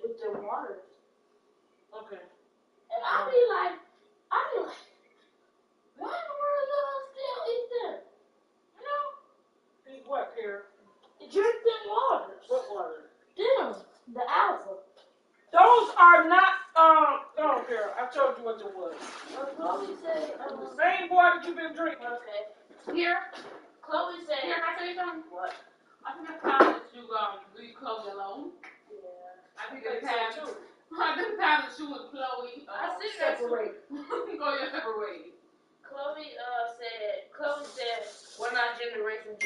with the water. Okay. And I be like, why in the world y'all still eat them? You know? Eat what, Kara? Drink them waters. What water? Them. The alpha. Those are not, no, Kara. I told you what it was. Chloe said, The same water you've been drinking. okay. Here, Chloe said, can I tell you something? what? I think it's time that you leave Chloe alone. Yeah. I think it's time too. I think it's time that you and Chloe I see that. Separate. go your separate ways. Chloe said, we're not Generation G.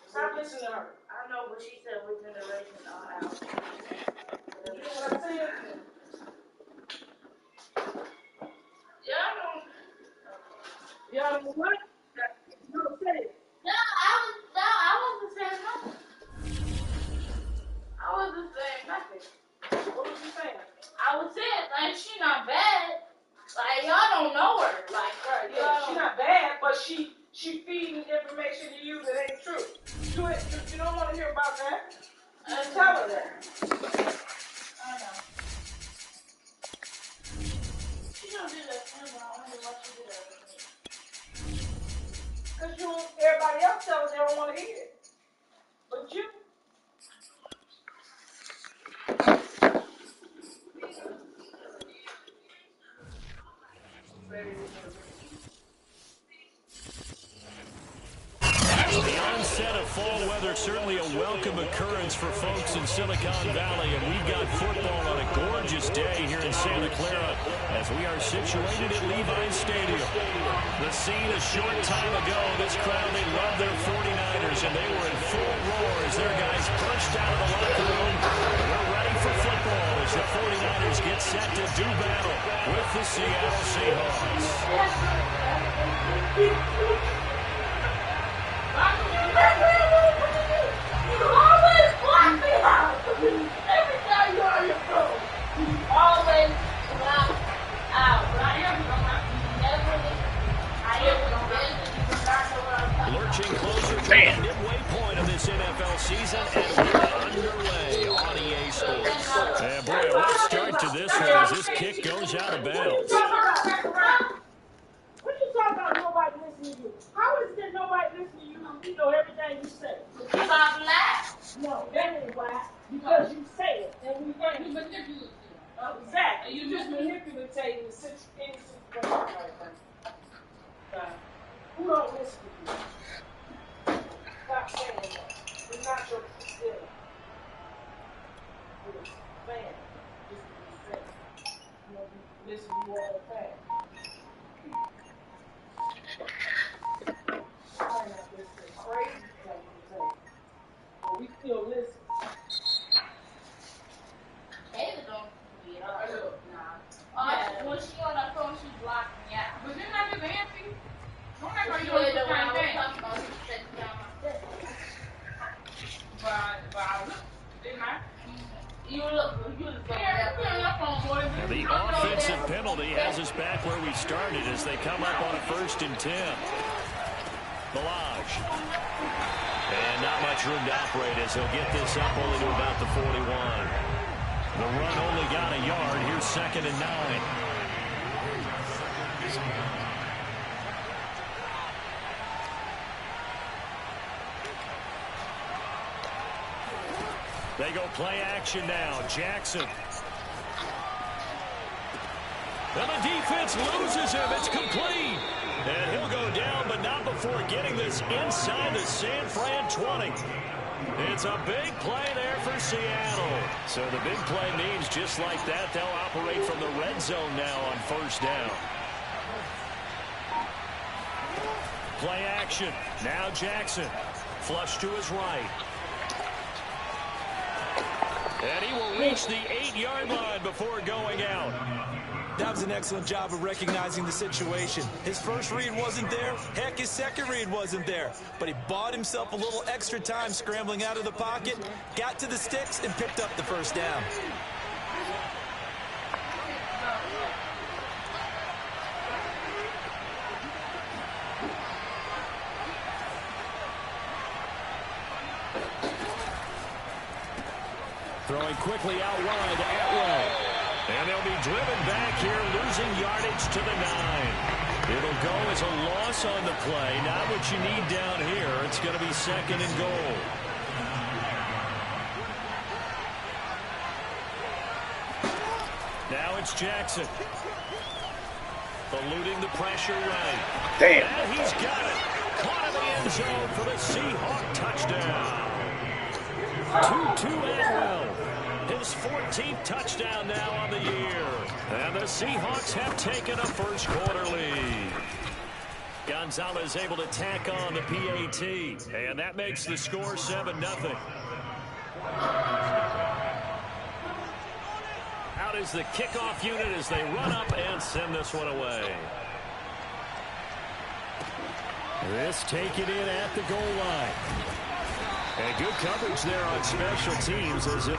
Stop listening to her. I know, but she said we're Generation Alpha. You know what I'm saying? Y'all know what? You don't say it. No, I wasn't saying nothing. I wasn't saying nothing. What was you saying? I was saying, like, she not bad. Like, y'all don't know her. Like, her. Yeah, she's not bad, but she feeding information to you that ain't true. You don't want to hear about that. Just tell her that. I know. She don't do that to me, but I wonder why she do that with me. Because everybody else tells they don't want to hear it. But you. The onset of fall weather, certainly a welcome occurrence for folks in Silicon Valley, and we've got football on a gorgeous day here in Santa Clara as we are situated at Levi's Stadium. The scene a short time ago, this crowd, they love their 49ers, and they were in full roar as their guys punched out of the locker room. We're ready for football as the 49ers get set to do battle with the Seattle Seahawks. You always block me out. Every time you're on your phone, you always block out. But I am lurching closer to the midway point of this NFL season, and we're underway on EA Sports. And boy, what a start to this one as this kick goes out of bounds. What are you talking about nobody listening to you? How is there nobody listening to you when you know everything you say? Because I'm black? No, that ain't why. Because you say it. And we think you manipulate. Exactly. You just manipulating the situation right now. Who don't listen to you? Stop saying that. It's not your facility. It's fan. Just to be said. You know, you listen to you all the time. I might not listen crazy like you say, but we still listen. Taylor don't be it all. Nah. When she on her phone, she blocked me out. But you're not just Nancy. Don't act like She you don't do did the the one I same was thing. talking about. She said down my step. But I look, didn't I? You look Yeah, you're on your phone, boy. The offensive penalty has us back where we started as they come up on a 1st and 10. Balaj. And not much room to operate as he'll get this up only to about the 41. The run only got a yard. Here's 2nd and 9. They go play action now. Jackson. And the defense loses him. It's complete. And he'll go down, but not before getting this inside the San Fran 20. It's a big play there for Seattle. So the big play means just like that, they'll operate from the red zone now on 1st down. Play action. Now Jackson. Flush to his right. And he will reach the 8-yard line before going out. That was an excellent job of recognizing the situation. His first read wasn't there. Heck, his second read wasn't there. But he bought himself a little extra time scrambling out of the pocket, got to the sticks, and picked up the 1st down. Throwing quickly out wide, Atwell. And they'll be driven back here, losing yardage to the 9. It'll go as a loss on the play. Not what you need down here. It's going to be 2nd and goal. Now it's Jackson. Eluding the pressure right. Damn. And he's got it. Caught in the end zone for the Seahawk touchdown. 2-2 Atwell. His 14th touchdown now on the year. And the Seahawks have taken a first-quarter lead. Gonzalez able to tack on the PAT. And that makes the score 7-0. Out is the kickoff unit as they run up and send this one away. This taken in at the goal line. And good coverage there on special teams as it...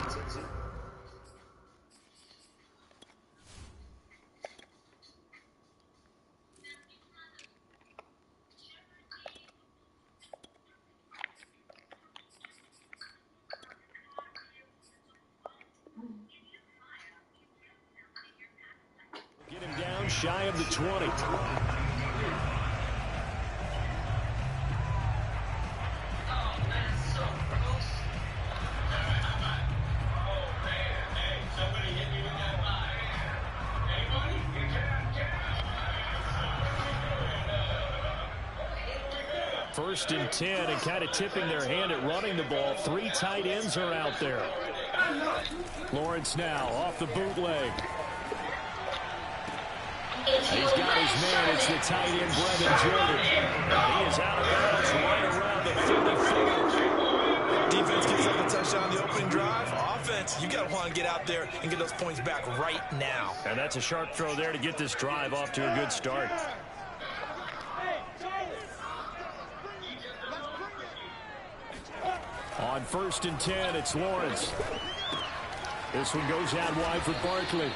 Get him down shy of the 20. First and 10, and kind of tipping their hand at running the ball. 3 tight ends are out there. Lawrence now off the bootleg. He's got his man. It's the tight end, Brevin Jordan. He is out of bounds right around the 34. Defense gives up a touchdown on the opening drive. Offense, you got to want to get out there and get those points back right now. And that's a sharp throw there to get this drive off to a good start. On first and 10, it's Lawrence. This one goes out wide for Barkley.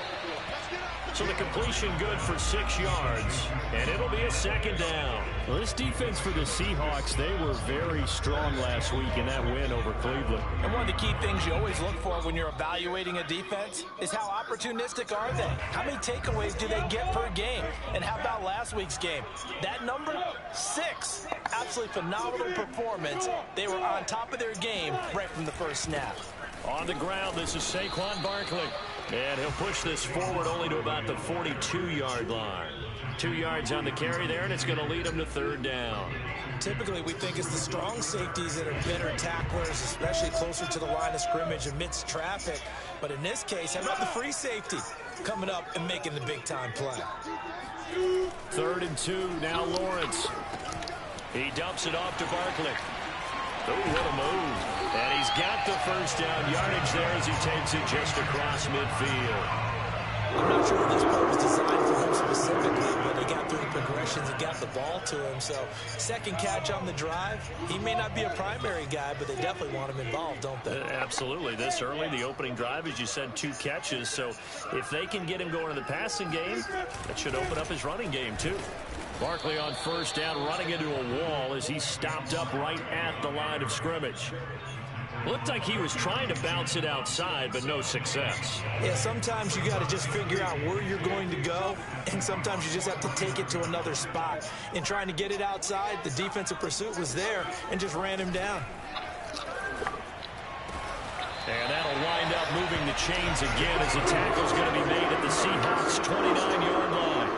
So the completion good for 6 yards, and it'll be a 2nd down. Well, this defense for the Seahawks, they were very strong last week in that win over Cleveland. And one of the key things you always look for when you're evaluating a defense is how opportunistic are they? How many takeaways do they get per game? And how about last week's game? That number, 6. Absolutely phenomenal performance. They were on top of their game right from the first snap. On the ground, this is Saquon Barkley. And he'll push this forward only to about the 42-yard line. 2 yards on the carry there, and it's going to lead him to 3rd down. Typically, we think it's the strong safeties that are better tacklers, especially closer to the line of scrimmage amidst traffic. But in this case, how about the free safety coming up and making the big-time play? 3rd and 2, now Lawrence. He dumps it off to Barkley. Oh, what a move. And he's got the first down yardage there as he takes it just across midfield. I'm not sure if this play was designed for him specifically, but he got through the progressions and got the ball to him. So, 2nd catch on the drive. He may not be a primary guy, but they definitely want him involved, don't they? Absolutely. This early, the opening drive, as you said, 2 catches. So, if they can get him going in the passing game, that should open up his running game, too. Barkley on first down, running into a wall as he stopped up right at the line of scrimmage. Looked like he was trying to bounce it outside, but no success. Yeah, sometimes you got to just figure out where you're going to go, and sometimes you just have to take it to another spot. In trying to get it outside, the defensive pursuit was there and just ran him down. And that'll wind up moving the chains again as the tackle's going to be made at the Seahawks' 29-yard line.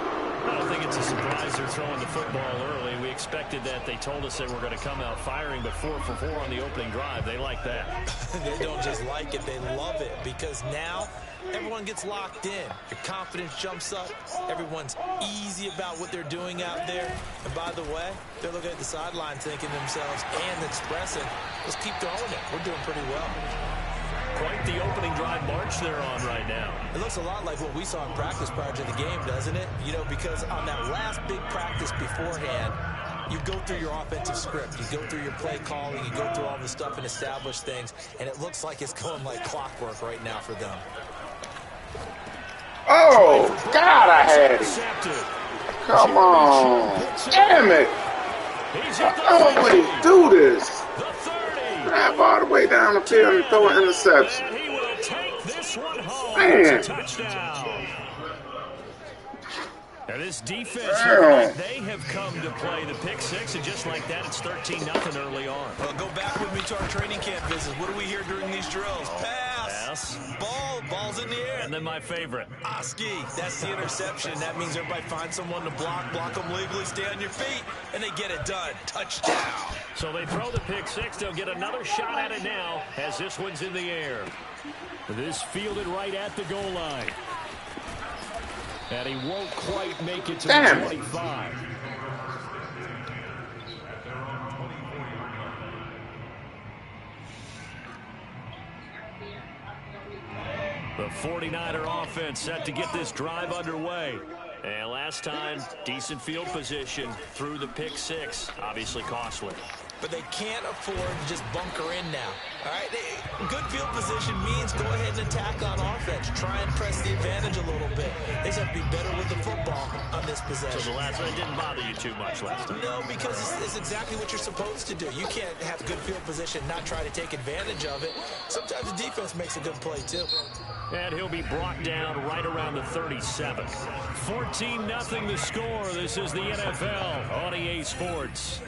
I don't think it's a surprise they're throwing the football early. We expected that. They told us they were going to come out firing, but 4 for 4 on the opening drive. They like that. They don't just like it, they love it, because now everyone gets locked in. Your confidence jumps up. Everyone's easy about what they're doing out there. And by the way, they're looking at the sideline thinking to themselves and expressing, let's keep throwing it. We're doing pretty well. Quite the opening drive march they're on right now. It looks a lot like what we saw in practice prior to the game, doesn't it? You know, because on that last big practice beforehand, you go through your offensive script. You go through your play calling. You go through all the stuff and establish things. And it looks like it's going like clockwork right now for them. Oh, God, I had it. Come on. Damn it. I always do this. Drive all the way down the field and throw an interception. He will take this one home. It's a touchdown. Now this defense, like they have come to play the pick six, and just like that, it's 13-0 early on. Well, go back with me to our training camp visits. What do we hear during these drills? Pass. Ball's in the air. And then my favorite. Oski, that's the interception. That means everybody finds someone to block them legally, stay on your feet, and they get it done. Touchdown. So they throw the pick six. They'll get another shot at it now as this one's in the air. This fielded right at the goal line. And he won't quite make it to the 25. The 49er offense set to get this drive underway. And last time, decent field position through the pick six. Obviously costly. But they can't afford to just bunker in now. All right, good field position means go ahead and attack on offense. Try and press the advantage a little bit. They just have to be better with the football on this possession. So the last one didn't bother you too much last time? No, because it's exactly what you're supposed to do. You can't have good field position, not try to take advantage of it. Sometimes the defense makes a good play too. And he'll be brought down right around the 37. 14-0 the score. This is the NFL on EA Sports.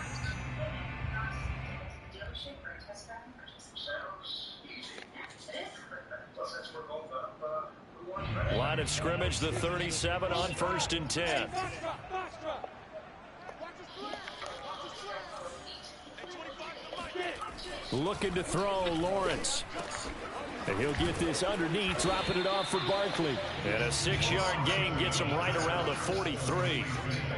Line of scrimmage, the 37 on 1st and 10. Looking to throw, Lawrence. And he'll get this underneath, dropping it off for Barkley. And a 6-yard gain gets him right around the 43.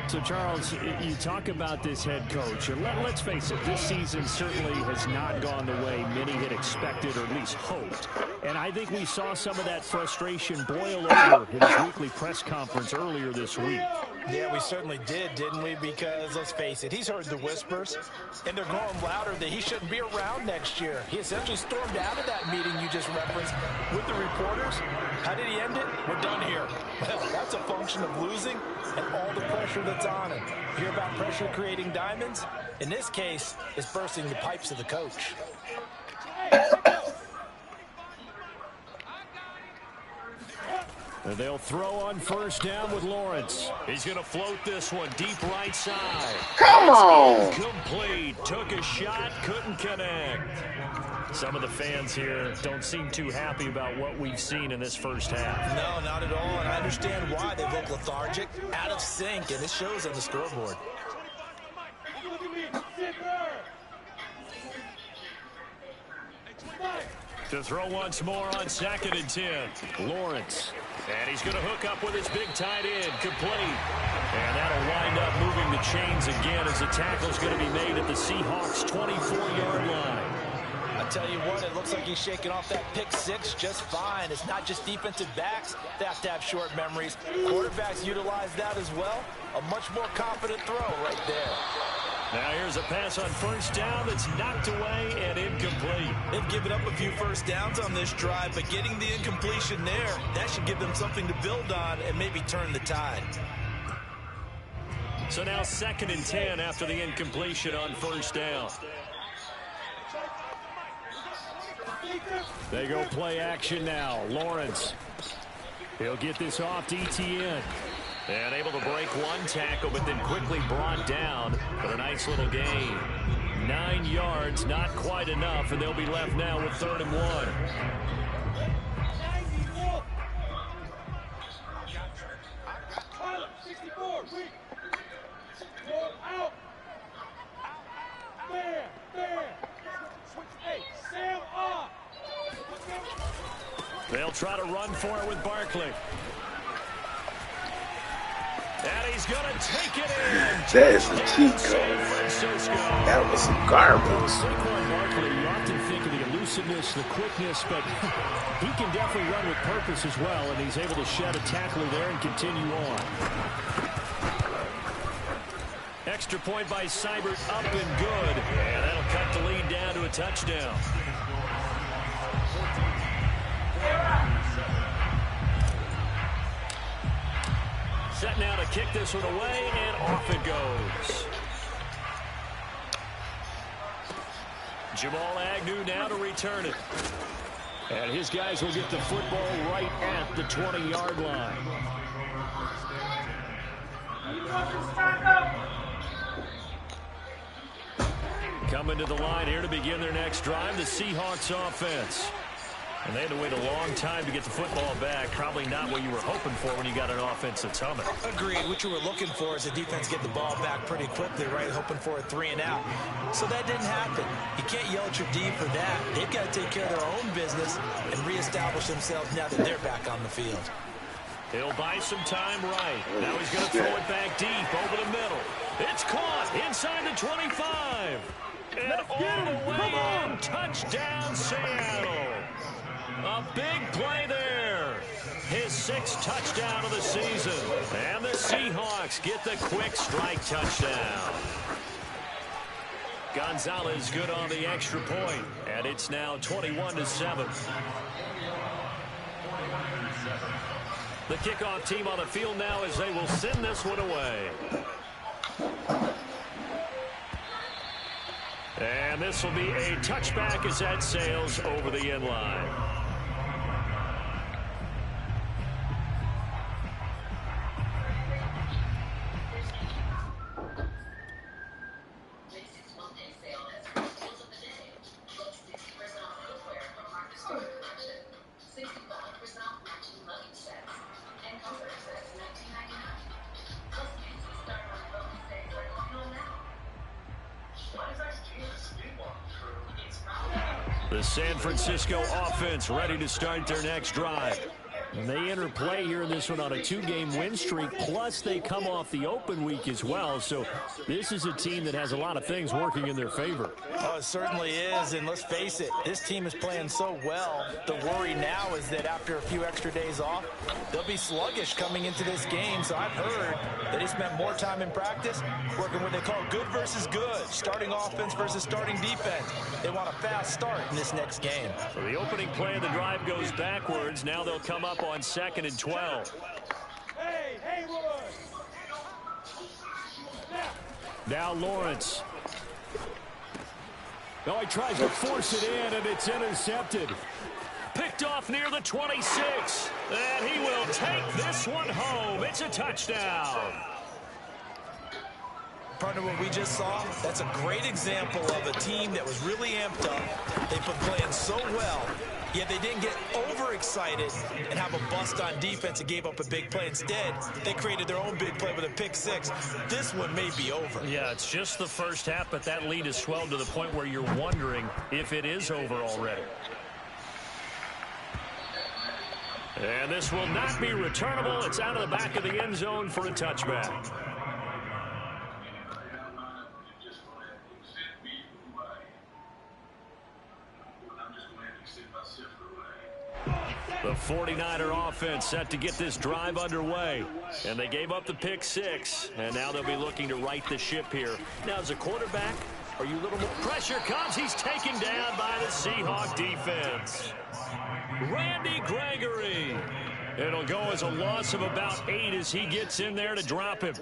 So, Charles, you talk about this head coach, and let's face it, this season certainly has not gone the way many had expected or at least hoped. And I think we saw some of that frustration boil over in his weekly press conference earlier this week. Yeah, we certainly did, didn't we? Because, let's face it, he's heard the whispers, and they're growing louder that he shouldn't be around next year. He essentially stormed out of that meeting you just referenced with the reporters. How did he end it? We're done here. Well, that's a function of losing and all the pressure that's on him. Hear about pressure creating diamonds? In this case, it's bursting the pipes of the coach. And they'll throw on 1st down with Lawrence. He's going to float this one deep right side. Come on. Complete. Took a shot, couldn't connect. Some of the fans here don't seem too happy about what we've seen in this first half. No, not at all, and I understand why. They look lethargic, out of sync, and it shows on the scoreboard. To throw once more on 2nd and 10. Lawrence. And he's going to hook up with his big tight end. Complete. And that'll wind up moving the chains again as the tackle's going to be made at the Seahawks' 24-yard line. I tell you what, it looks like he's shaking off that pick six just fine. It's not just defensive backs that have to have short memories. Quarterbacks utilize that as well. A much more confident throw right there. Now here's a pass on 1st down that's knocked away and incomplete. They've given up a few first downs on this drive, but getting the incompletion there, that should give them something to build on and maybe turn the tide. So now 2nd and 10 after the incompletion on 1st down. They go play action now. Lawrence. He'll get this off to Etienne. And able to break one tackle, but then quickly brought down. But a nice little gain. 9 yards, not quite enough, and they'll be left now with 3rd and 1. They'll try to run for it with Barkley. And he's going to take it in. That's a cheat code. That was some garbage. Saquon Barkley, you often think of the elusiveness, the quickness, but he can definitely run with purpose as well, and he's able to shed a tackler there and continue on. Extra point by Seibert, up and good. And that'll cut the lead down to a touchdown. Set now to kick this one away, and off it goes. Jamal Agnew now to return it. And his guys will get the football right at the 20-yard line. Coming to the line here to begin their next drive, the Seahawks offense. And they had to wait a long time to get the football back. Probably not what you were hoping for when you got an offense that's humming. Agreed. What you were looking for is the defense get the ball back pretty quickly, right? Hoping for a 3 and out. So that didn't happen. You can't yell at your D for that. They've got to take care of their own business and reestablish themselves now that they're back on the field. He'll buy some time right. Now he's going to throw it back deep over the middle. It's caught inside the 25. And all the way in. Touchdown, Seattle. A big play there. His 6th touchdown of the season. And the Seahawks get the quick strike touchdown. Gonzalez good on the extra point. And it's now 21-7. The kickoff team on the field now as they will send this one away. And this will be a touchback as that sails over the end line. The San Francisco offense ready to start their next drive. And they enter play here in this one on a 2-game win streak, plus they come off the open week as well. So this is a team that has a lot of things working in their favor. Oh, it certainly is, and let's face it, this team is playing so well. The worry now is that after a few extra days off, they'll be sluggish coming into this game. So I've heard that they spent more time in practice working what they call good versus good, starting offense versus starting defense. They want a fast start in this next game. So the opening play of the drive goes backwards. Now they'll come up on 2nd and 12. Hey, Haywood! Now Lawrence. Oh, he tries to force it in, and it's intercepted. Picked off near the 26. And he will take this one home. It's a touchdown. Partner, what we just saw, that's a great example of a team that was really amped up. They've been playing so well, yet they didn't get overexcited and have a bust on defense and gave up a big play. Instead, they created their own big play with a pick 6. This one may be over. Yeah, it's just the first half, but that lead has swelled to the point where you're wondering if it is over already. And this will not be returnable. It's out of the back of the end zone for a touchback. The 49er offense set to get this drive underway. And they gave up the pick 6. And now they'll be looking to right the ship here. Now, as a quarterback, are you a little more... Pressure comes. He's taken down by the Seahawk defense. Randy Gregory. It'll go as a loss of about 8 as he gets in there to drop him.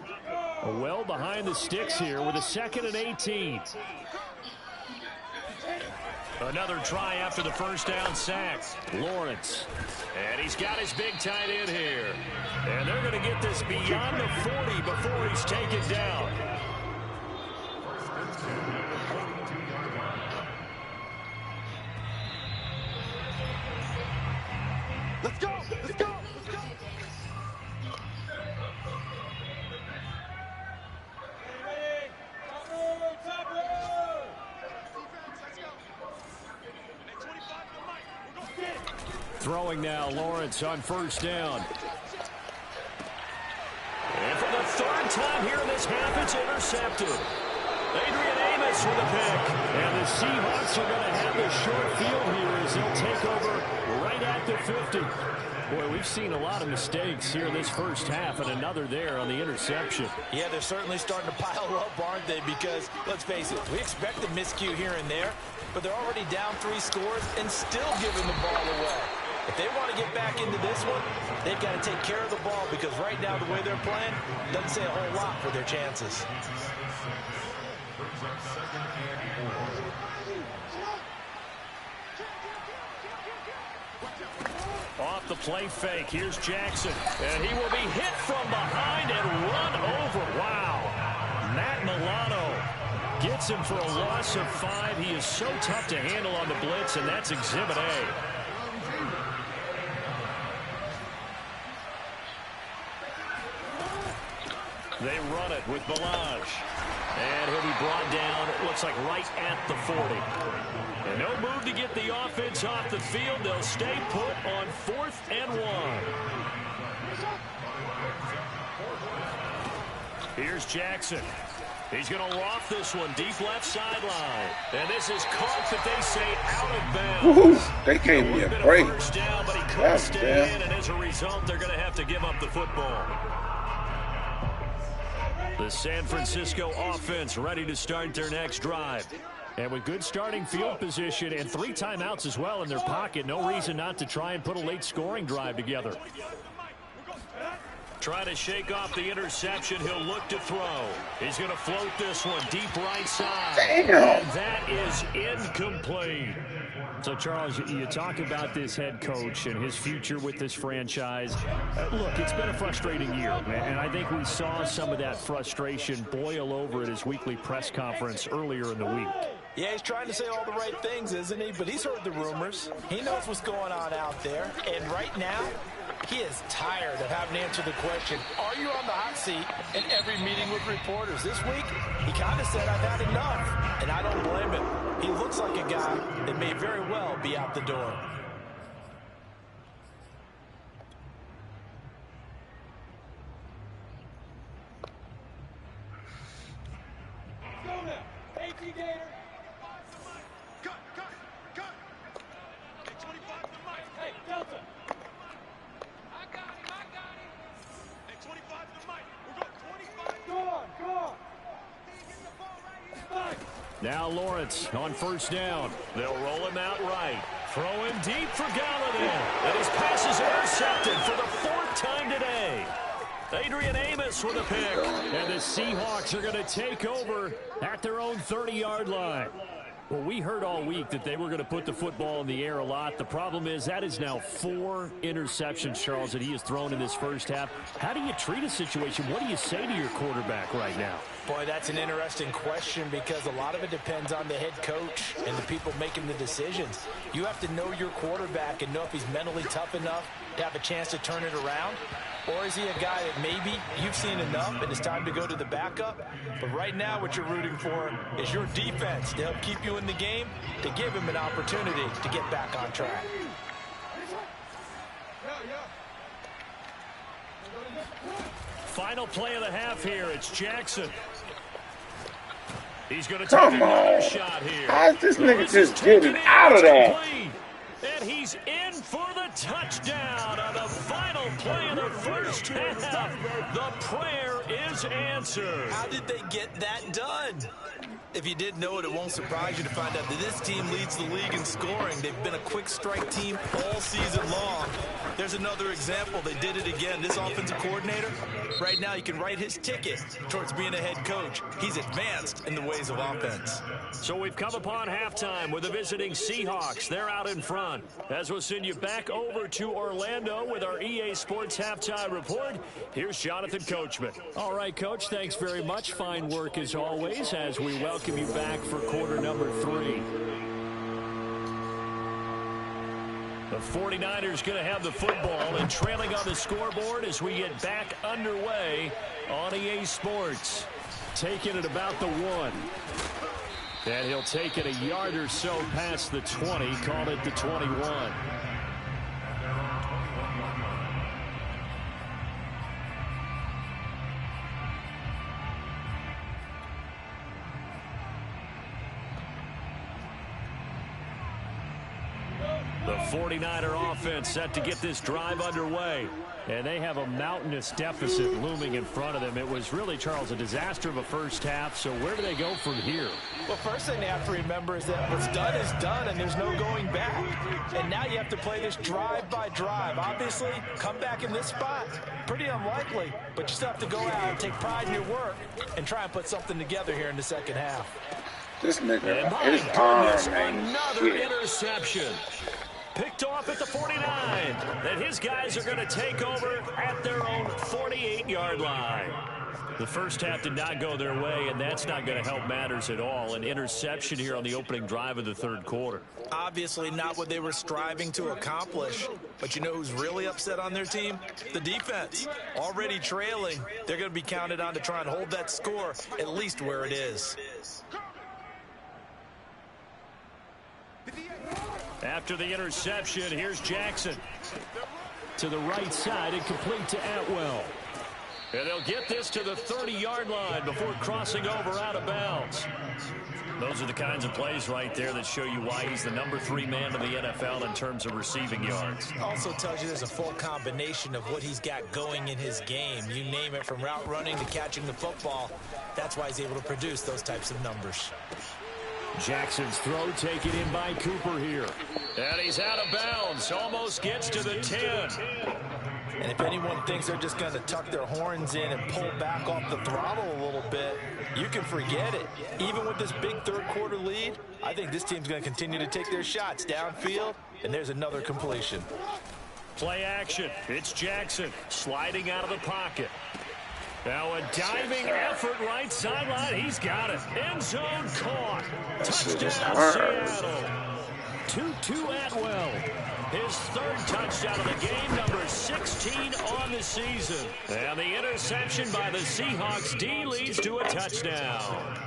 Well behind the sticks here with a 2nd and 18. Another try after the first down sack. Lawrence. And he's got his big tight end here. And they're going to get this beyond the 40 before he's taken down. Let's go! Let's go! Let's go! Throwing now, Lawrence on first down. And for the 3rd time here in this half, it's intercepted. Adrian Amos with a pick. And the Seahawks are going to have the short field here as they'll take over right at the 50. Boy, we've seen a lot of mistakes here in this first half, and another there on the interception. Yeah, they're certainly starting to pile up, aren't they? Because, let's face it, we expect a miscue here and there, but they're already down 3 scores and still giving the ball away. If they want to get back into this one, they've got to take care of the ball because right now the way they're playing doesn't say a whole lot for their chances. the play fake. Here's Jackson. And he will be hit from behind and run over. Wow. Matt Milano gets him for a loss of 5. He is so tough to handle on the blitz, and that's Exhibit A. They run it with Balaj. And he'll be brought down, it looks like right at the 40. And no move to get the offense off the field. They'll stay put on 4th and 1. Here's Jackson. He's going to loft this one deep left sideline. And this is caught, but they say out of bounds. They gave me a break. First down, but he couldn't stay in, and as a result, they're going to have to give up the football. The San Francisco offense ready to start their next drive. And with good starting field position and 3 timeouts as well in their pocket, no reason not to try and put a late scoring drive together. Trying to shake off the interception. He'll look to throw. He's going to float this one deep right side. Damn. And that is incomplete. So, Charles, you talk about this head coach and his future with this franchise. Look, it's been a frustrating year, and I think we saw some of that frustration boil over at his weekly press conference earlier in the week. Yeah, he's trying to say all the right things, isn't he? But he's heard the rumors. He knows what's going on out there. And right now, he is tired of having to answer the question, are you on the hot seat in every meeting with reporters? This week, he kind of said, I've had enough. And I don't blame him. He looks like a guy that may very well be out the door. Go now. AT Gator. Cut. Hey, 25 to the mic. Hey, Delta. I got him. Hey, 25 to the mic. We're going 25. Go on. Get the ball right here. Now Lawrence on first down. They'll roll him out right. Throwing deep for Galladay. And his pass is intercepted for the 4th time today. Adrian Amos with a pick. And the Seahawks are going to take over at their own 30-yard line. Well, we heard all week that they were going to put the football in the air a lot. The problem is that is now 4 interceptions, Charles, that he has thrown in this first half. How do you treat a situation? What do you say to your quarterback right now? Boy, that's an interesting question because a lot of it depends on the head coach and the people making the decisions. You have to know your quarterback and know if he's mentally tough enough to have a chance to turn it around. Or is he a guy that maybe you've seen enough and it's time to go to the backup? But right now what you're rooting for is your defense to help keep you in the game, to give him an opportunity to get back on track. Final play of the half here. It's Jackson. He's going to take another shot here. How's this nigga just getting out of that? And he's in for the touchdown on the final play of the first half. The prayer is answered. How did they get that done? If you didn't know it, it won't surprise you to find out that this team leads the league in scoring. They've been a quick strike team all season long. There's another example. They did it again. This offensive coordinator, right now, you can write his ticket towards being a head coach. He's advanced in the ways of offense. So we've come upon halftime with the visiting Seahawks. They're out in front. As we'll send you back over to Orlando with our EA Sports Halftime Report, here's Jonathan Coachman. All right, Coach, thanks very much. Fine work as always as we welcome you back for quarter number 3. The 49ers going to have the football and trailing on the scoreboard as we get back underway on EA Sports. Taking it about the 1. And he'll take it a yard or so past the 20, call it the 21. The 49er offense set to get this drive underway. And they have a mountainous deficit looming in front of them. It was really, Charles, a disaster of a first half. So where do they go from here? Well, first thing they have to remember is that what's done is done, and there's no going back. And now you have to play this drive by drive. Obviously, come back in this spot, pretty unlikely. But you still have to go out and take pride in your work and try and put something together here in the second half. This nigga, and my his goodness, arm ain't another shit. interception. picked off at the 49. And his guys are going to take over at their own 48-yard line. The first half did not go their way, and that's not going to help matters at all. An interception here on the opening drive of the third quarter. Obviously not what they were striving to accomplish. But you know who's really upset on their team? The defense. Already trailing. They're going to be counted on to try and hold that score at least where it is. After the interception, here's Jackson. To the right side and complete to Atwell. And they'll get this to the 30-yard line before crossing over out of bounds. Those are the kinds of plays right there that show you why he's the number 3 man in the NFL in terms of receiving yards. Also tells you there's a full combination of what he's got going in his game. You name it, from route running to catching the football. That's why he's able to produce those types of numbers. Jackson's throw taken in by Cooper here. And he's out of bounds. Almost gets to the 10. And if anyone thinks they're just going to tuck their horns in and pull back off the throttle a little bit, you can forget it. Even with this big third quarter lead, I think this team's going to continue to take their shots downfield, and there's another completion. Play action. It's Jackson sliding out of the pocket. Now a diving effort right sideline. He's got it. End zone caught. Touchdown Seattle. 2-2 Atwell. His third touchdown of the game, number 16 on the season. And the interception by the Seahawks D leads to a touchdown.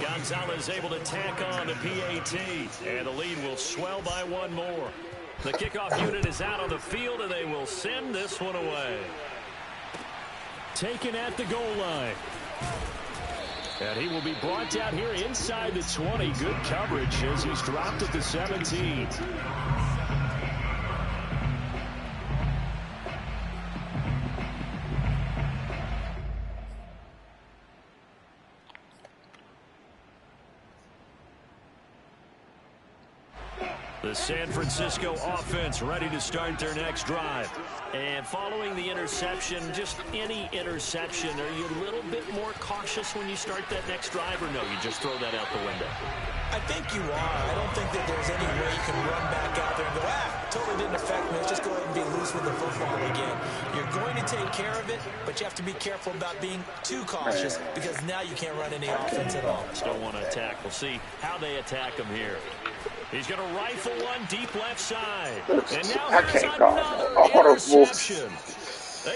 Gonzalez able to tack on the PAT, and the lead will swell by one more. The kickoff unit is out on the field, and they will send this one away. Taken at the goal line. And he will be brought down here inside the 20. Good coverage as he's dropped at the 17. The San Francisco offense ready to start their next drive. And following the interception, just any interception, are you a little bit more cautious when you start that next drive, or no, you just throw that out the window? I think you are. I don't think that there's any way you can run back out there and go, totally didn't affect me. Let's just go ahead and be loose with the football again. You're going to take care of it, but you have to be careful about being too cautious, because now you can't run any offense at all. Still want to attack. We'll see how they attack him here. He's going to rifle one deep left side. And now here's another interception.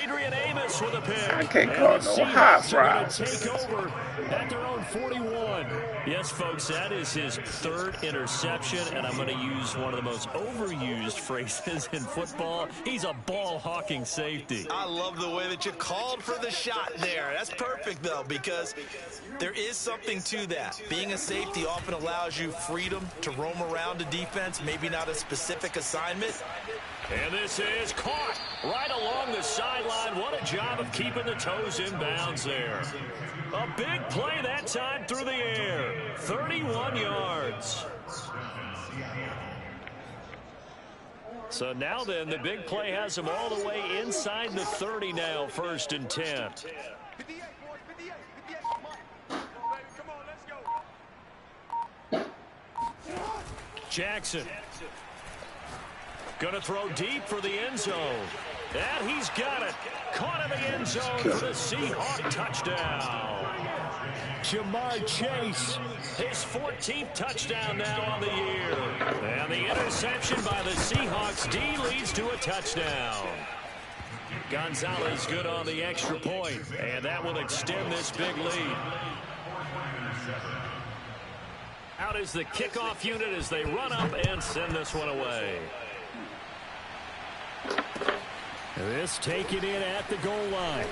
Adrian Amos with a pick. I can't call no hot routes. Take over at their own 41. Yes, folks, that is his third interception, and I'm going to use one of the most overused phrases in football. He's a ball-hawking safety. I love the way that you called for the shot there. That's perfect, though, because there is something to that. Being a safety often allows you freedom to roam around a defense, maybe not a specific assignment. And this is caught right along the sideline. What a job of keeping the toes in bounds there. A big play that time through the air. 31 yards. So now then, the big play has him all the way inside the 30 now, 1st and 10. Jackson. Going to throw deep for the end zone. And he's got it. Caught in the end zone for the Seahawk touchdown. Jamar Chase. His 14th touchdown now on the year. And the interception by the Seahawks D leads to a touchdown. Gonzalez good on the extra point, and that will extend this big lead. Out is the kickoff unit as they run up and send this one away. This taken in at the goal line.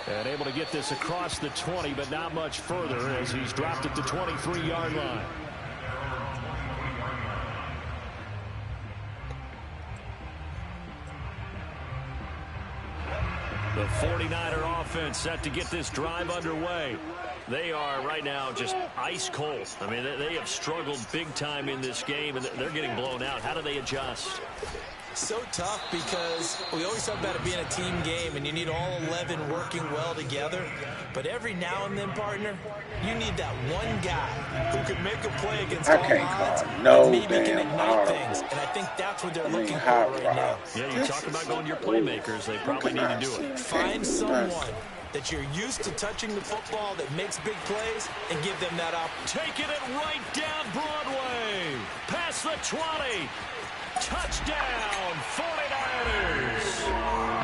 And able to get this across the 20, but not much further as he's dropped at the 23-yard line. The 49er offense set to get this drive underway. They are right now just ice cold. I mean, they have struggled big time in this game, and they're getting blown out. How do they adjust? So tough because we always talk about it being a team game and you need all 11 working well together. But every now and then, partner, you need that one guy who can make a play against all odds and maybe can ignite things. And I think that's what they're looking for right now. Yeah, you talk about going to your playmakers. They probably need to do it. Find someone that you're used to touching the football that makes big plays and give them that opportunity. Taking it right down Broadway. Past the 20. Touchdown, 49ers.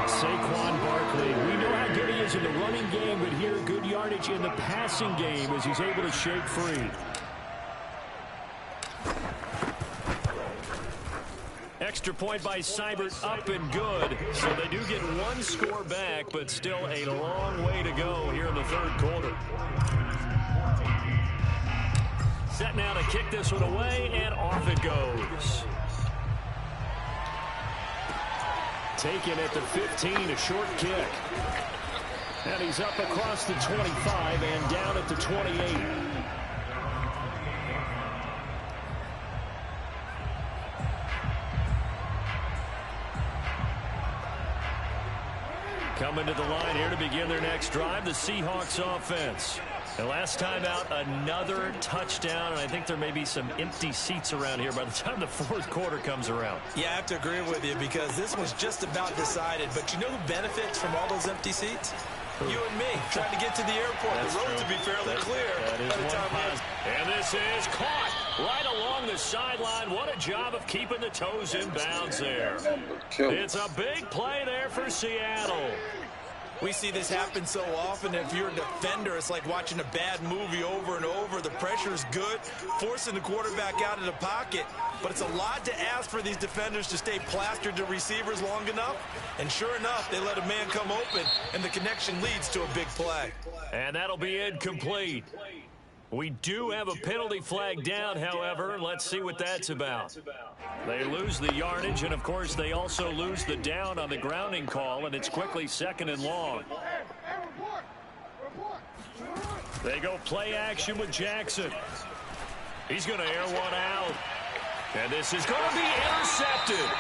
Saquon Barkley, we know how good he is in the running game, but here good yardage in the passing game as he's able to shake free. Extra point by Seibert, up and good. So they do get one score back, but still a long way to go here in the third quarter. Set now to kick this one away, and off it goes. Taken at the 15, a short kick. And he's up across the 25 and down at the 28. Coming to the line here to begin their next drive, the Seahawks offense. And last time out, another touchdown, and I think there may be some empty seats around here by the time the fourth quarter comes around. Yeah, I have to agree with you because this was just about decided. But you know who benefits from all those empty seats? You and me, trying to get to the airport. The road to be fairly clear. That is one. And this is caught right along the sideline. What a job of keeping the toes in bounds there. It's a big play there for Seattle. We see this happen so often. If you're a defender, it's like watching a bad movie over and over. The pressure's good, forcing the quarterback out of the pocket. But it's a lot to ask for these defenders to stay plastered to receivers long enough. And sure enough, they let a man come open, and the connection leads to a big play. And that'll be incomplete. We do have a penalty flag down, however. Let's see what that's about. They lose the yardage, and, of course, they also lose the down on the grounding call, and it's quickly second and long. They go play action with Jackson. He's going to air one out. And this is going to be intercepted.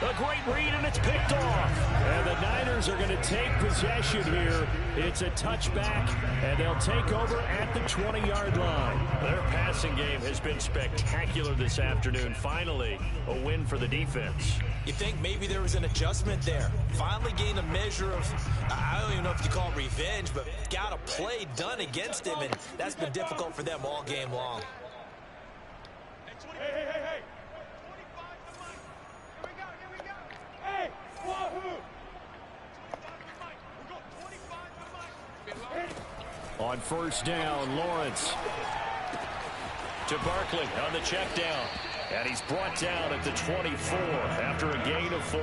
A great read, and it's picked off. And the Niners are going to take possession here. It's a touchback, and they'll take over at the 20-yard line. Their passing game has been spectacular this afternoon. Finally, a win for the defense. You think maybe there was an adjustment there. Finally gained a measure of, I don't even know if you call it revenge, but got a play done against him, and that's been difficult for them all game long. Hey. On first down, Lawrence to Barkley on the check down. And he's brought down at the 24 after a gain of 4.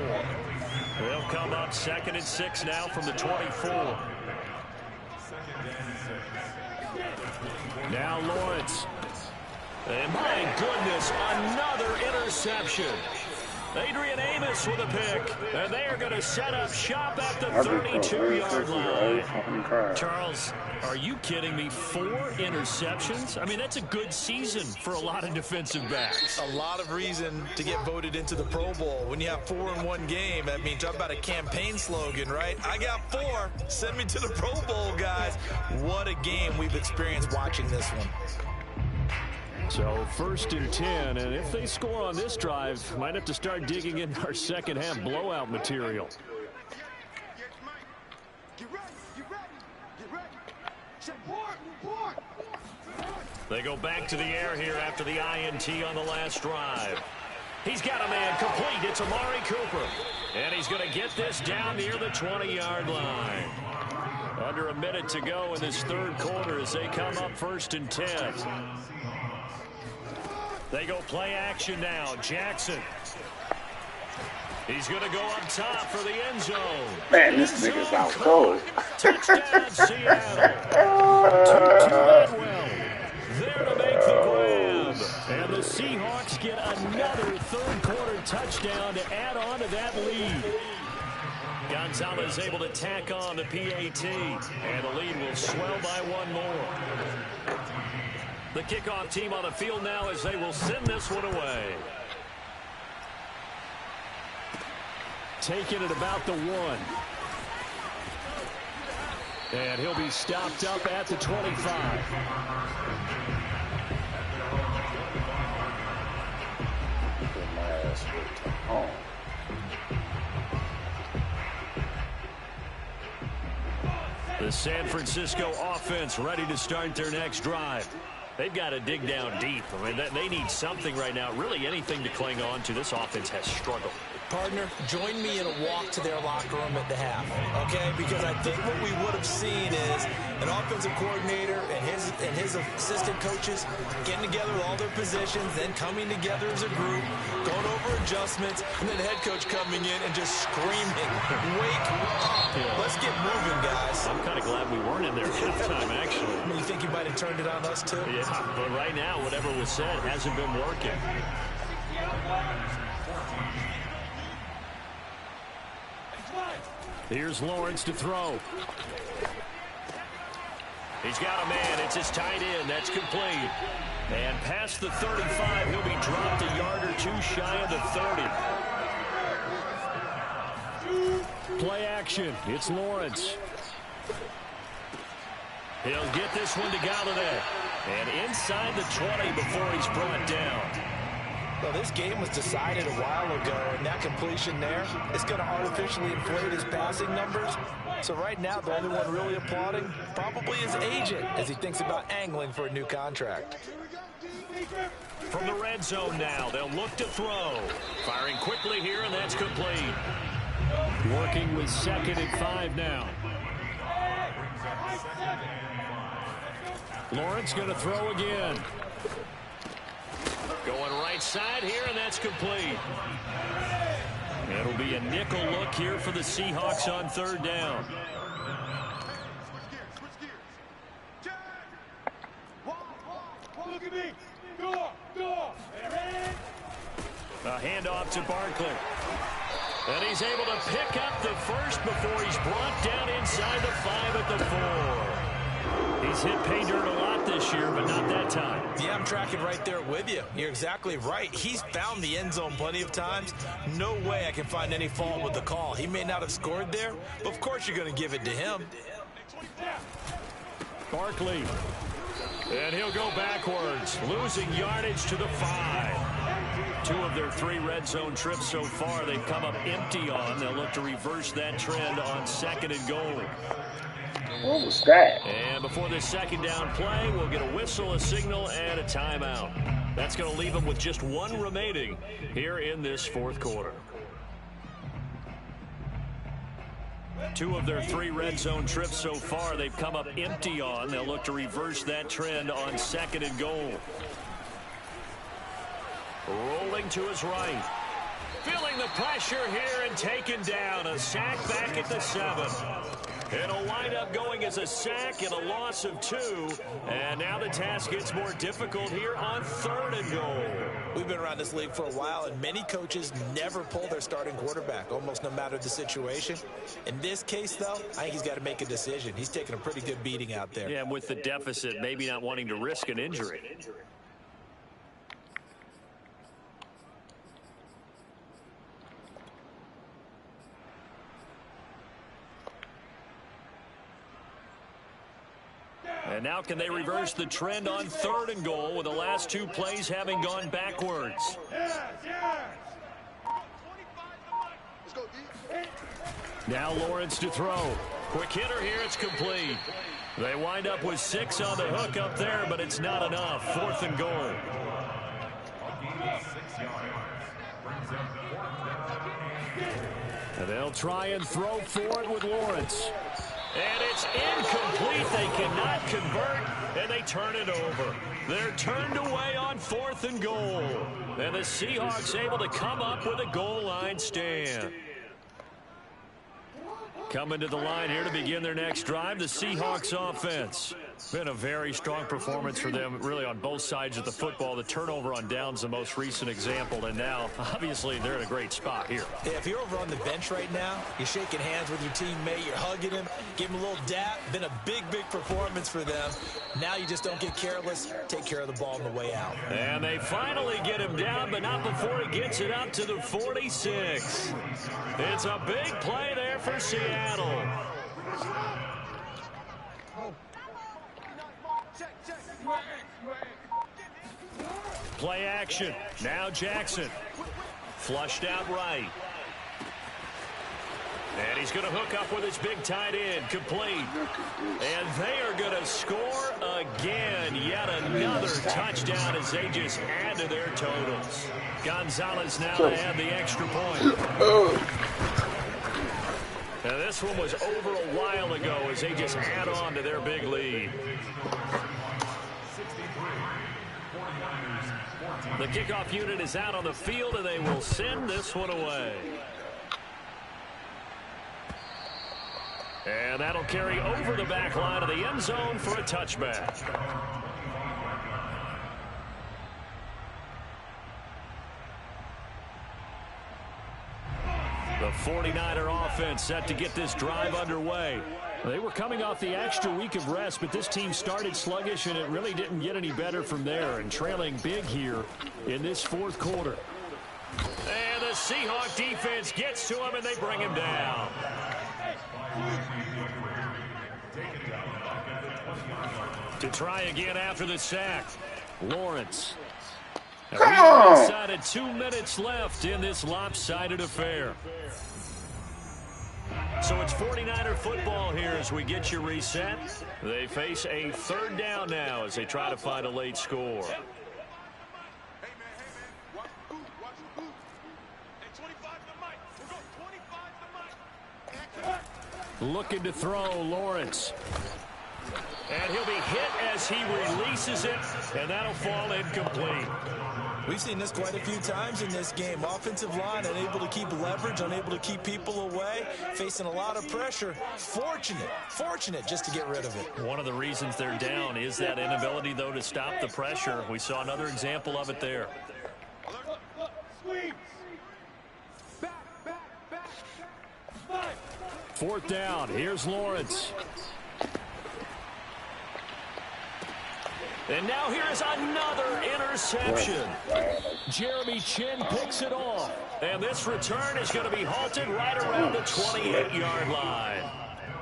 They'll come up 2nd and 6 now from the 24. Now Lawrence. And my goodness, another interception. Adrian Amos with a pick, and they are going to set up shop at the 32-yard line. Charles, are you kidding me? 4 interceptions? I mean, that's a good season for a lot of defensive backs. A lot of reason to get voted into the Pro Bowl. When you have 4 in one game, I mean, talk about a campaign slogan, right? I got 4. Send me to the Pro Bowl, guys. What a game we've experienced watching this one. So 1st and 10, and if they score on this drive, might have to start digging in our second half blowout material. They go back to the air here after the INT on the last drive. He's got a man complete. It's Amari Cooper. And he's going to get this down near the 20-yard line. Under a minute to go in this third quarter as they come up 1st and 10. They go play action now. Jackson. He's going to go up top for the end zone. Man, this nigga's out cold. Touchdown, Seattle. Tutu Atwell there to make the grab. And the Seahawks get another third quarter touchdown to add on to that lead. Gonzalez able to tack on the PAT. And the lead will swell by 1 more. The kickoff team on the field now as they will send this one away. taken at about the 1. And he'll be stopped up at the 25. The San Francisco offense ready to start their next drive. They've got to dig down deep. I mean, they need something right now, really anything to cling on to. This offense has struggled. Partner, join me in a walk to their locker room at the half, okay? Because I think what we would have seen is an offensive coordinator and his assistant coaches getting together all their positions, then coming together as a group, going over adjustments, and then the head coach coming in and just screaming, "Wake up! Let's get moving, guys." I'm kind of glad we weren't in there at halftime, actually. I mean, you think you might have turned it on us, too? Yeah, but right now, whatever was said hasn't been working. Here's Lawrence to throw. He's got a man. It's his tight end. That's complete. And past the 35, he'll be dropped a yard or two shy of the 30. Play action. It's Lawrence. He'll get this one to Galladay. And inside the 20 before he's brought down. Well, this game was decided a while ago, and that completion there is going to artificially inflate his passing numbers. So right now, the only one really applauding probably his agent as he thinks about angling for a new contract. From the red zone now, they'll look to throw. Firing quickly here, and that's complete. Working with 2nd and 5 now. Lawrence going to throw again. Going right side here, and that's complete. It'll be a nickel look here for the Seahawks on 3rd down. Look at me. Go. A handoff to Barkley. And he's able to pick up the first before he's brought down inside the 5 at the 4. He's hit pay dirt a lot this year, but not that time. Yeah, I'm tracking right there with you. You're exactly right. He's found the end zone plenty of times. No way I can find any fault with the call. He may not have scored there, but of course you're going to give it to him. Barkley. And he'll go backwards, losing yardage to the 5. 2 of their 3 red zone trips so far they've come up empty on. They'll look to reverse that trend on 2nd and goal. What was that? And before this 2nd down play, we'll get a whistle, a signal, and a timeout. That's going to leave them with just 1 remaining here in this 4th quarter. 2 of their 3 red zone trips so far they've come up empty on. They'll look to reverse that trend on 2nd and goal. Rolling to his right. Feeling the pressure here and taken down. A sack back at the 7. It'll wind up going as a sack and a loss of 2. And now the task gets more difficult here on 3rd and goal. We've been around this league for a while, and many coaches never pull their starting quarterback, almost no matter the situation. In this case, though, I think he's got to make a decision. He's taking a pretty good beating out there. Yeah, and with the deficit, maybe not wanting to risk an injury. And now can they reverse the trend on 3rd and goal with the last 2 plays having gone backwards? Now Lawrence to throw. Quick hitter here, it's complete. They wind up with 6 on the hook up there, but it's not enough. 4th and goal. And they'll try and throw for it with Lawrence. And it's incomplete. They cannot convert, and they turn it over. They're turned away on 4th and goal. And the Seahawks able to come up with a goal line stand. Coming to the line here to begin their next drive, the Seahawks offense. Been a very strong performance for them, really, on both sides of the football. The turnover on downs, the most recent example, and now, obviously, they're in a great spot here. Yeah, if you're over on the bench right now, you're shaking hands with your teammate, you're hugging him, give him a little dap. Been a big performance for them. Now you just don't get careless. Take care of the ball on the way out. And they finally get him down, but not before he gets it up to the 46. It's a big play there for Seattle. Play action. Now Jackson. Flushed out right. And he's going to hook up with his big tight end. Complete. And they are going to score again. Yet another touchdown as they just add to their totals. Gonzalez now to add the extra point. Now this one was over a while ago as they just add on to their big lead. The kickoff unit is out on the field, and they will send this one away. And that'll carry over the back line of the end zone for a touchback. The 49er offense set to get this drive underway. They were coming off the extra week of rest, but this team started sluggish, and it really didn't get any better from there, and trailing big here in this fourth quarter. And the Seahawk defense gets to him, and they bring him down. To try again after the sack, Lawrence. Come on! Inside 2 minutes left in this lopsided affair. So it's 49er football here as we get you reset. They face a third down now as they try to find a late score. Looking to throw, Lawrence. And he'll be hit as he releases it, and that'll fall incomplete. We've seen this quite a few times in this game. Offensive line unable to keep leverage, unable to keep people away, facing a lot of pressure. Fortunate just to get rid of it. One of the reasons they're down is that inability, though, to stop the pressure. We saw another example of it there. Fourth down. Here's Lawrence. And now here's another interception. Jeremy Chinn picks it off. And this return is going to be halted right around the 28-yard line.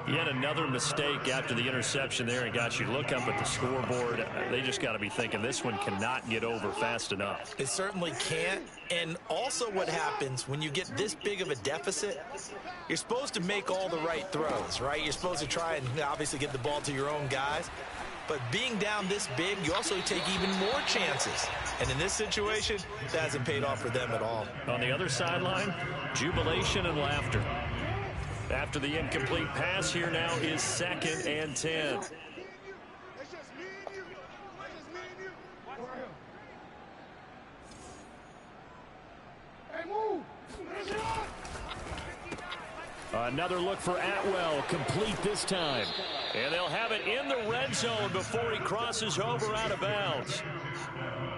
Yet another mistake after the interception there, and got you look up at the scoreboard. They just got to be thinking this one cannot get over fast enough. It certainly can't. And also what happens when you get this big of a deficit, you're supposed to make all the right throws, right? You're supposed to try and obviously get the ball to your own guys. But being down this big, you also take even more chances. And in this situation, that hasn't paid off for them at all. On the other sideline, jubilation and laughter. After the incomplete pass, here now is 2nd and 10. Another look for Atwell, complete this time. And they'll have it in the red zone before he crosses over out of bounds.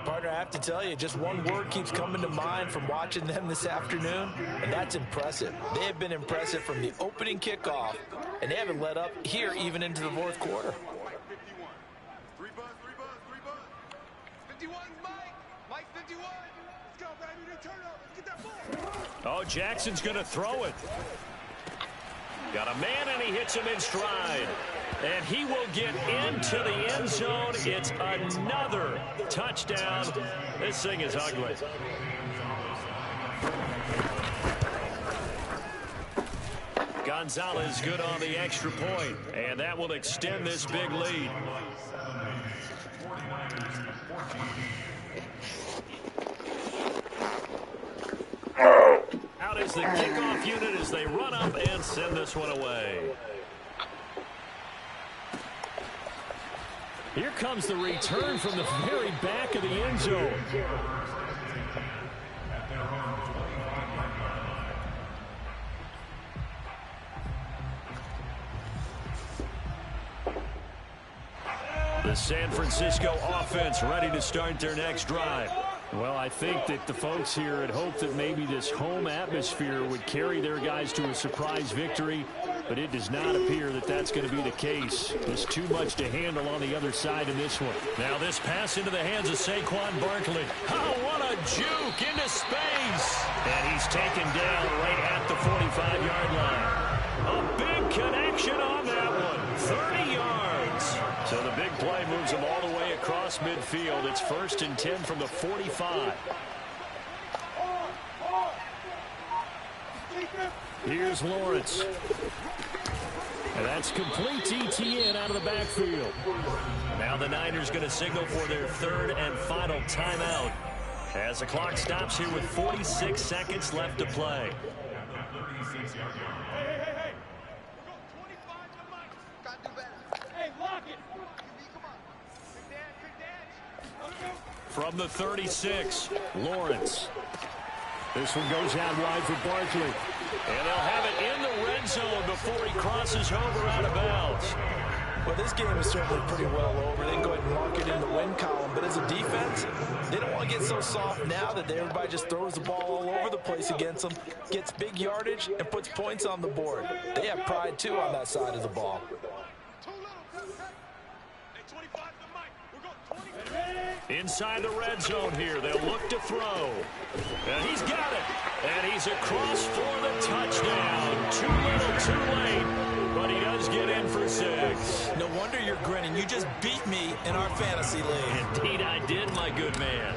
Partner, I have to tell you, just one word keeps coming to mind from watching them this afternoon, and that's impressive. They have been impressive from the opening kickoff, and they haven't let up here even into the fourth quarter. 3 buzz. 51, Mike 51. Let's go, baby. Turn up. Let's get that ball. Oh, Jackson's going to throw it. Got a man, and he hits him in stride. And he will get into the end zone. It's another touchdown. This thing is ugly. Gonzalez good on the extra point, and that will extend this big lead. Out is the kickoff unit as they run up and send this one away. Here comes the return from the very back of the end zone. The San Francisco offense ready to start their next drive. Well, I think that the folks here had hoped that maybe this home atmosphere would carry their guys to a surprise victory, but it does not appear that that's going to be the case. There's too much to handle on the other side in this one. Now this pass into the hands of Saquon Barkley. Oh, what a juke into space. And he's taken down right at the 45-yard line. A big connection on that one. 30 yards. So the big play moves him all the way across midfield. It's 1st and 10 from the 45. Here's Lawrence. And that's complete ETN out of the backfield. Now the Niners going to signal for their 3rd and final timeout as the clock stops here with 46 seconds left to play. From the 36, Lawrence. This one goes out wide for Barkley. And they'll have it in the red zone before he crosses over out of bounds. Well, this game is certainly pretty well over. They can go ahead and mark it in the win column. But as a defense, they don't want to get so soft now that everybody just throws the ball all over the place against them, gets big yardage, and puts points on the board. They have pride, too, on that side of the ball. Inside the red zone here. They'll look to throw. And he's got it. And he's across for the touchdown. Too little, too late. But he does get in for 6. No wonder you're grinning. You just beat me in our fantasy league. Indeed I did, my good man.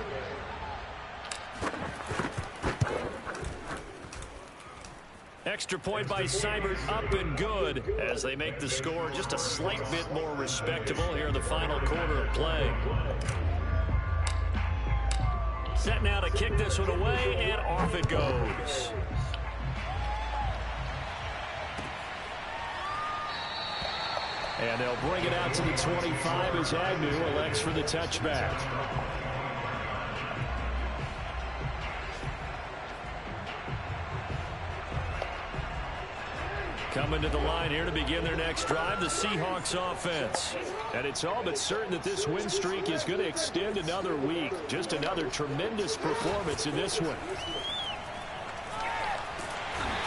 Extra point by Seibert, up and good as they make the score just a slight bit more respectable here in the final quarter of play. Set now to kick this one away, and off it goes. And they'll bring it out to the 25 as Agnew elects for the touchback. Coming to the line here to begin their next drive, the Seahawks offense. And it's all but certain that this win streak is going to extend another week. Just another tremendous performance in this one.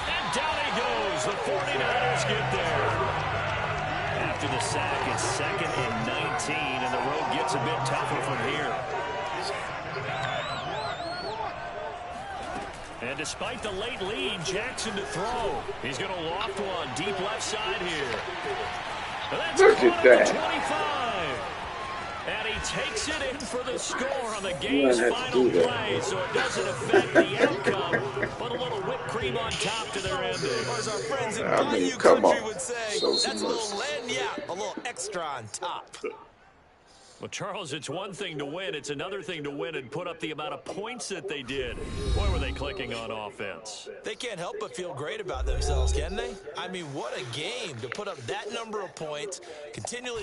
And down he goes. The 49ers get there. After the sack, it's 2nd and 19, and the road gets a bit tougher from here. And despite the late lead, Jackson to throw. He's going to loft one deep left side here. And that's Look at that. 25. And he takes it in for the score on the game's final play, so it doesn't affect the outcome. Put a little whipped cream on top to their ending. Or as our friends in Bayou Country would say, that's a little lagniappe, a little extra on top. Well, Charles, it's one thing to win. It's another thing to win and put up the amount of points that they did. Boy, were they clicking on offense. They can't help but feel great about themselves, can they? I mean, what a game to put up that number of points, continually